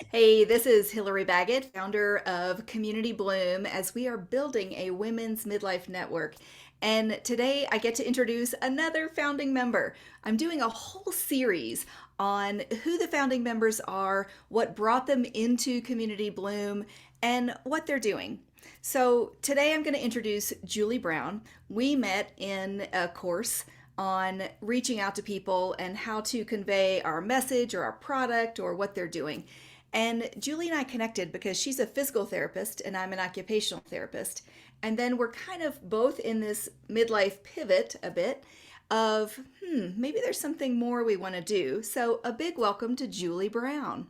Hey, this is Hillary Baggett, founder of Community Bloom, as we are building a women's midlife network. And today I get to introduce another founding member. I'm doing a whole series on who the founding members are, what brought them into Community Bloom, and what they're doing. So today I'm going to introduce Julie Brown. We met in a course on reaching out to people and how to convey our message or our product or what they're doing. And Julie and I connected because she's a physical therapist and I'm an occupational therapist. And then we're kind of both in this midlife pivot a bit of, maybe there's something more we want to do. So a big welcome to Julie Brown.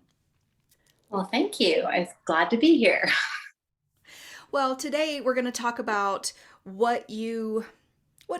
Well, thank you. I'm glad to be here. Well, today we're going to talk about what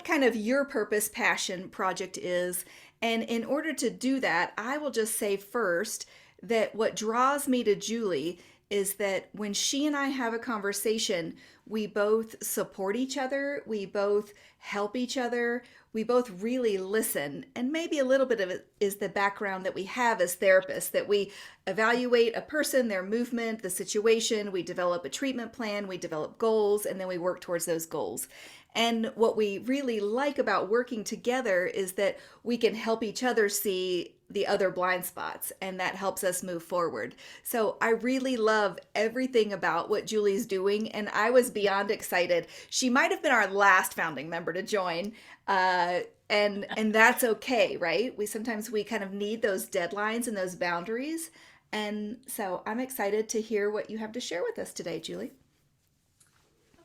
kind of your purpose passion project is. And in order to do that, I will just say first that what draws me to Julie is that when she and I have a conversation, we both support each other, we both help each other, we both really listen. And maybe a little bit of it is the background that we have as therapists, that we evaluate a person, their movement, the situation, we develop a treatment plan, we develop goals, and then we work towards those goals. And what we really like about working together is that we can help each other see the other blind spots, and that helps us move forward. So I really love everything about what Julie's doing, and I was beyond excited. She might have been our last founding member to join, and that's okay, right? We kind of need those deadlines and those boundaries, and so I'm excited to hear what you have to share with us today, Julie.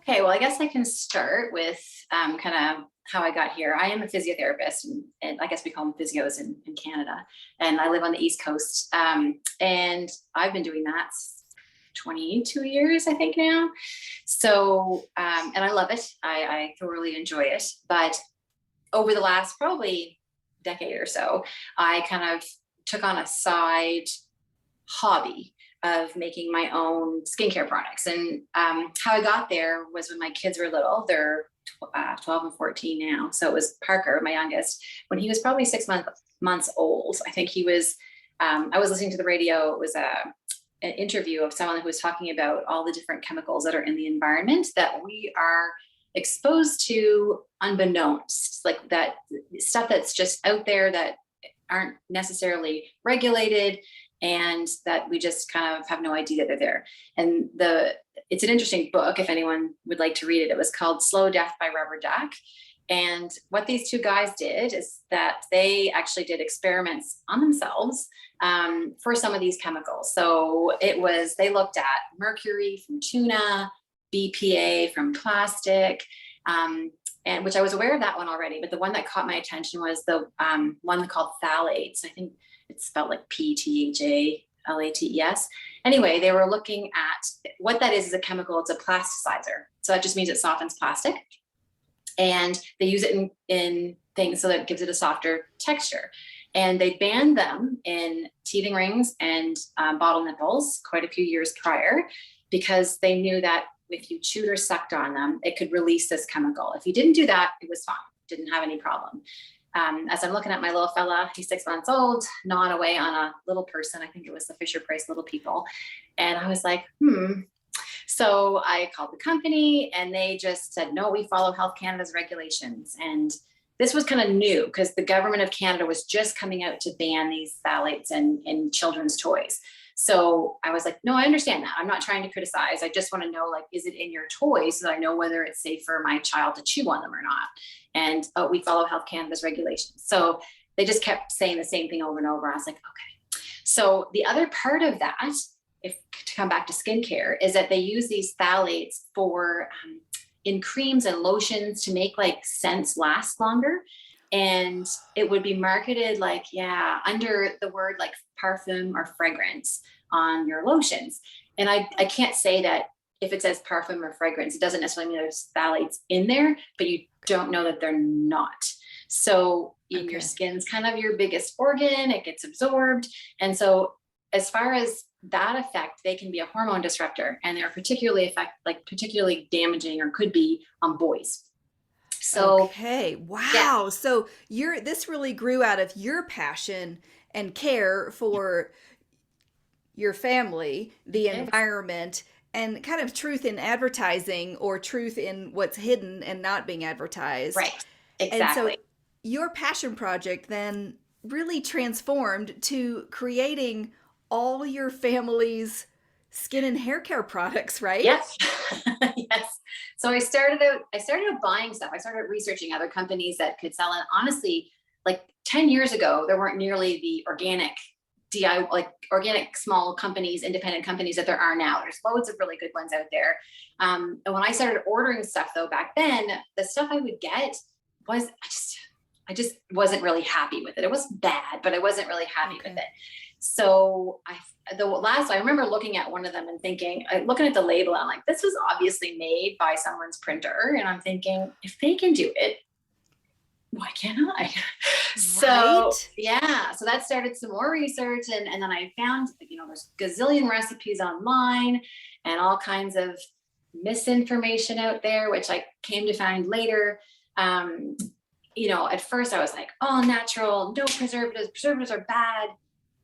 Okay, well, I guess I can start with kind of how I got here. I am a physiotherapist, and I guess we call them physios in Canada. And I live on the East Coast. And I've been doing that 22 years, I think now. So, and I love it. I thoroughly enjoy it. But over the last probably decade or so, I kind of took on a side hobby of making my own skincare products. And how I got there was when my kids were little. They're 12 and 14 now. So it was Parker, my youngest, when he was probably months old. I think he was, I was listening to the radio. It was an interview of someone who was talking about all the different chemicals that are in the environment that we are exposed to unbeknownst, like that stuff that's just out there that aren't necessarily regulated and that we just kind of have no idea that they're there. And it's an interesting book if anyone would like to read it. It was called Slow Death by Rubber Duck. And what these two guys did is that they actually did experiments on themselves for some of these chemicals. So they looked at mercury from tuna, BPA from plastic, and which I was aware of that one already. But the one that caught my attention was the one called phthalates. I think it's spelled like PTHALATES. Anyway, they were looking at what that is a chemical. It's a plasticizer. So that just means it softens plastic. And they use it in things so that it gives it a softer texture. And they banned them in teething rings and bottle nipples quite a few years prior because they knew that if you chewed or sucked on them, it could release this chemical. If you didn't do that, it was fine. Didn't have any problem. As I'm looking at my little fella, he's 6 months old, gnawing away on a little person. I think it was the Fisher Price Little People. And I was like, So I called the company and they just said, no, we follow Health Canada's regulations. And this was kind of new because the government of Canada was just coming out to ban these phthalates in children's toys. So I was like, no, I understand that. I'm not trying to criticize. I just want to know, like, is it in your toys so that I know whether it's safe for my child to chew on them or not? And we follow Health Canada's regulations. So they just kept saying the same thing over and over. I was like, okay. So the other part of that, if to come back to skincare, is that they use these phthalates for in creams and lotions to make like scents last longer. And it would be marketed like, under the word like parfum or fragrance on your lotions. And I can't say that if it says parfum or fragrance, it doesn't necessarily mean there's phthalates in there, but you don't know that they're not. So in your skin's kind of your biggest organ, it gets absorbed. And so as far as that effect, they can be a hormone disruptor and they're particularly damaging or could be on boys. So Okay. yeah, Wow. So this really grew out of your passion and care for your family, the Yes. environment, and kind of truth in advertising or truth in what's hidden and not being advertised. Right. And so Exactly. your passion project then really transformed to creating all your family's skin and hair care products, right? Yep. Yes. So I started out buying stuff. I started researching other companies that could sell it. Honestly, like 10 years ago, there weren't nearly the organic DIY, like organic small companies, independent companies that there are now. There's loads of really good ones out there. And when I started ordering stuff though, back then, the stuff I would get was, I just wasn't really happy with it. It wasn't bad, but I wasn't really happy with Okay. it. So I remember looking at one of them and thinking, looking at the label, I'm like, this was obviously made by someone's printer. And I'm thinking, if they can do it, why can't I? So Right? yeah, so that started some more research, and then I found, there's gazillion recipes online and all kinds of misinformation out there, which I came to find later. Um, at first I was like, all natural, no preservatives. Preservatives are bad.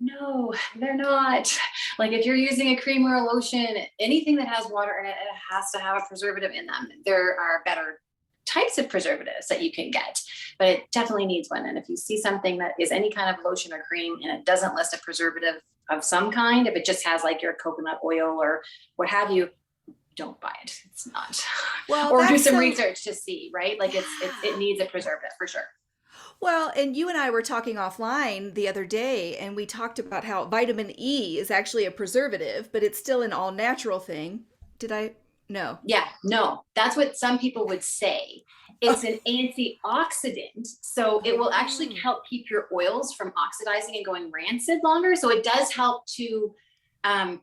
No, they're not. Like if you're using a cream or a lotion, anything that has water in it, it has to have a preservative in them. There are better types of preservatives that you can get, but it definitely needs one. And if you see something that is any kind of lotion or cream and it doesn't list a preservative of some kind, if it just has like your coconut oil or what have you, don't buy it. It's not. Well, Or do that's some so, research to see, right? Like yeah. it needs a preservative for sure. Well, and you and I were talking offline the other day, and we talked about how vitamin E is actually a preservative, but it's still an all natural thing. Did I? No. Yeah, no, that's what some people would say. It's Oh. an antioxidant, so it will actually Oh. help keep your oils from oxidizing and going rancid longer. So it does help to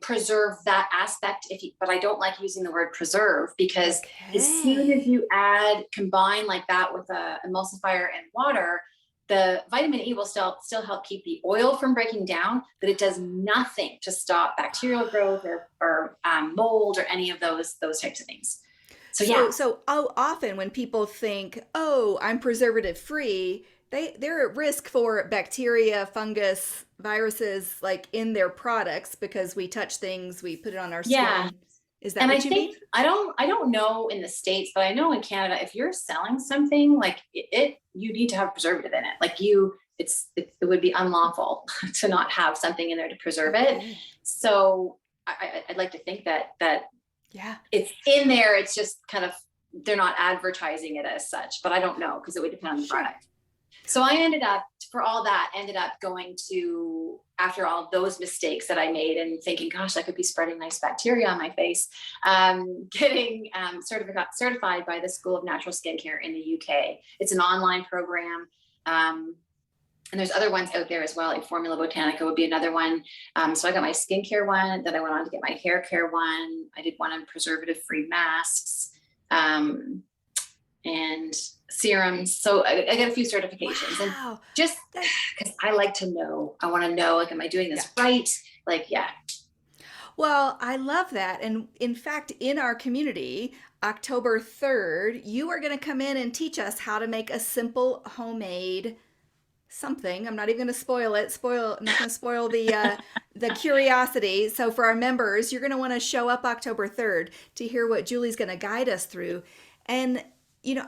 preserve that aspect. But I don't like using the word preserve, because as soon as Okay. you combine like that with a emulsifier and water, the vitamin E will still help keep the oil from breaking down, but it does nothing to stop bacterial growth or mold or any of those types of things. So yeah, So often when people think, "Oh, I'm preservative free," they're at risk for bacteria, fungus, viruses like in their products because we touch things, we put it on our yeah. skin. Is that And I what you think mean? I don't know in the States, but I know in Canada, if you're selling something like you need to have preservative in it. Like it would be unlawful to not have something in there to preserve it. Okay. So I'd like to think that Yeah. it's in there. It's just kind of, they're not advertising it as such, but I don't know, because it would depend on the Sure. product. So I for all that, ended up going to, after all those mistakes that I made and thinking, gosh, I could be spreading nice bacteria on my face, getting certified by the School of Natural Skincare in the UK. It's an online program. And there's other ones out there as well, like Formula Botanica would be another one. So I got my skincare one, then I went on to get my hair care one. I did one on preservative free masks. And serums. So I got a few certifications, and Wow. just That because I like to know, I want to know, like, am I doing yeah. this right? Like, yeah, Well, I love that. And in fact, in our community, October 3rd, you are going to come in and teach us how to make a simple homemade something. I'm not even going to spoil it. I'm not going to spoil the curiosity. So for our members, you're going to want to show up October 3rd to hear what Julie's going to guide us through. And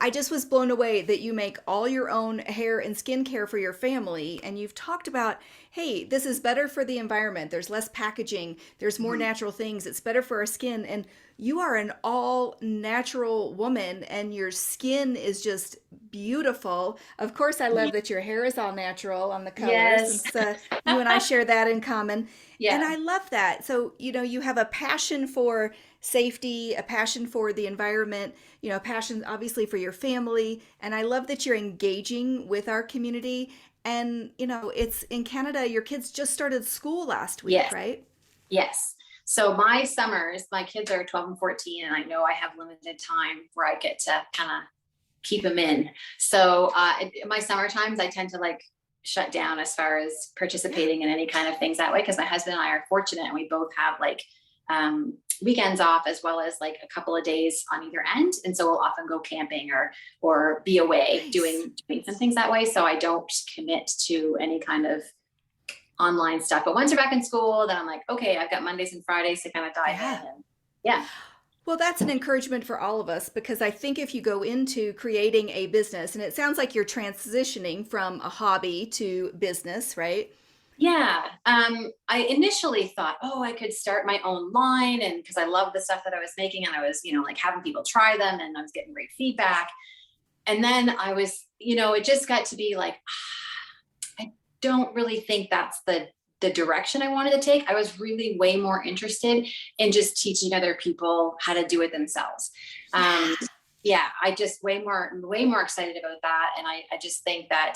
I just was blown away that you make all your own hair and skincare for your family. And you've talked about, hey, this is better for the environment. There's less packaging, there's more mhm. natural things. It's better for our skin. And you are an all natural woman, and your skin is just beautiful. Of course, I love that your hair is all natural on the cover, Yes, since you and I share that in common. And yeah, I love that. So, you have a passion for safety, a passion for the environment, a passion obviously for your family. And I love that you're engaging with our community. And, it's in Canada, your kids just started school last week, yes, right? yes. So my summers, my kids are 12 and 14, and I know I have limited time where I get to kind of keep them in. So my summer times, I tend to like shut down as far as Yeah. participating in any kind of things that way, because my husband and I are fortunate, and we both have like weekends off, as well as like a couple of days on either end, and so we'll often go camping or be away Nice. doing some things that way. So I don't commit to any kind of online stuff. But once they're back in school, then I'm like, okay, I've got Mondays and Fridays to kind of dive Yeah. in. And yeah. Well, that's an encouragement for all of us because I think if you go into creating a business, and it sounds like you're transitioning from a hobby to business, right? Yeah. I initially thought, oh, I could start my own line. And because I love the stuff that I was making and I was, like having people try them and I was getting great feedback. And then I was, it just got to be like, I don't really think that's the direction I wanted to take. I was really way more interested in just teaching other people how to do it themselves. Yeah. Yeah, I just way more excited about that. And I just think that,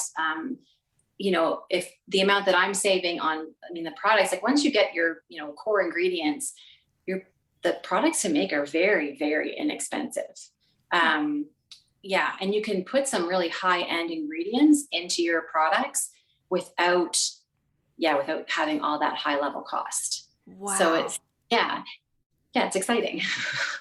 if the amount that I'm saving on, the products, like once you get your, core ingredients, the products to make are very, very inexpensive. Yeah. And you can put some really high end ingredients into your products without, without having all that high level cost. So Wow. it's, it's exciting.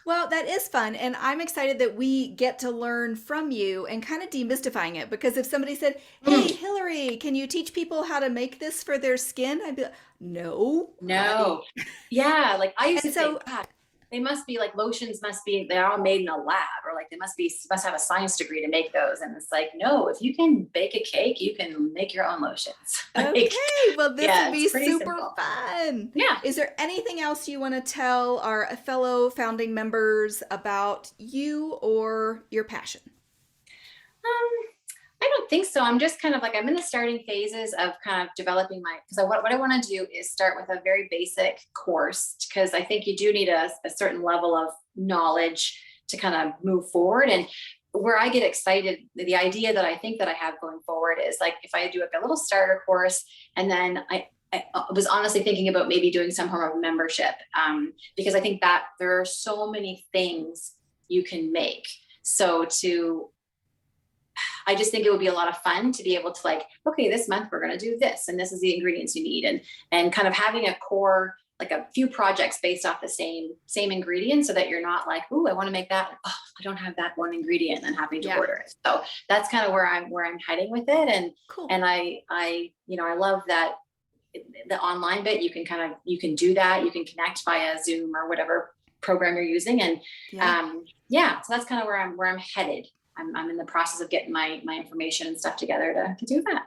Well, that is fun. And I'm excited that we get to learn from you and kind of demystifying it. Because if somebody said, Hey, Hillary, can you teach people how to make this for their skin? I'd be like, No. No. Yeah. Like I used And to think, so, God, they must be like lotions they're all made in a lab, or like they must have a science degree to make those. And it's like, no, if you can bake a cake, you can make your own lotions. Like, okay, well, this will it's be pretty super simple. fun. Yeah. Is there anything else you want to tell our fellow founding members about you or your passion? Um, I don't think so. I'm just kind of like, I'm in the starting phases of kind of developing because what I want to do is start with a very basic course, because I think you do need a certain level of knowledge to kind of move forward. And where I get excited, the idea that I think that I have going forward is like, if I do like a little starter course, and then I was honestly thinking about maybe doing some form of membership, because I think that there are so many things you can make. So I just think it would be a lot of fun to be able to like, okay, this month we're going to do this, and this is the ingredients you need, and kind of having a core, like a few projects based off the same ingredients, so that you're not like, oh, I want to make that. Oh, I don't have that one ingredient, and having to Yeah, order it. So that's kind of where I'm heading with it, cool. and I love that the online bit. You can do that. You can connect via Zoom or whatever program you're using, and Yeah. so that's kind of where I'm headed. I'm in the process of getting my information and stuff together to do that.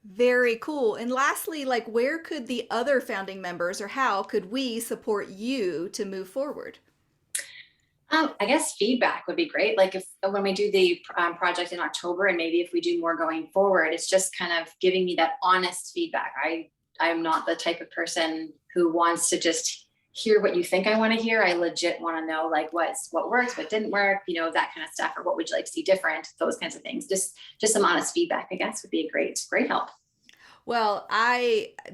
Very cool. And lastly, like where could the other founding members or how could we support you to move forward? I guess feedback would be great. Like if when we do the project in October, and maybe if we do more going forward, it's just kind of giving me that honest feedback. I'm not the type of person who wants to just hear what you think I want to hear. I legit want to know like what works, what didn't work, that kind of stuff, or what would you like to see different, those kinds of things. Just some honest feedback, I guess, would be a great help. Well,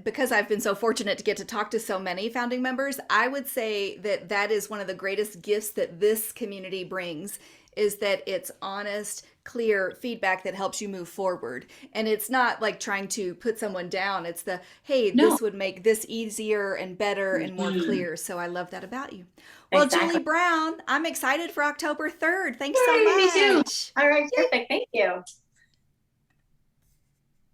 because I've been so fortunate to get to talk to so many founding members, I would say that that is one of the greatest gifts that this community brings is that it's honest, clear feedback that helps you move forward. And it's not like trying to put someone down. It's hey, No. this would make this easier and better and more Mhm. clear. So I love that about you. Well, Julie Exactly. Brown, I'm excited for October 3rd. Thanks so Yay, me too. much. All right, Yay. perfect. Thank you.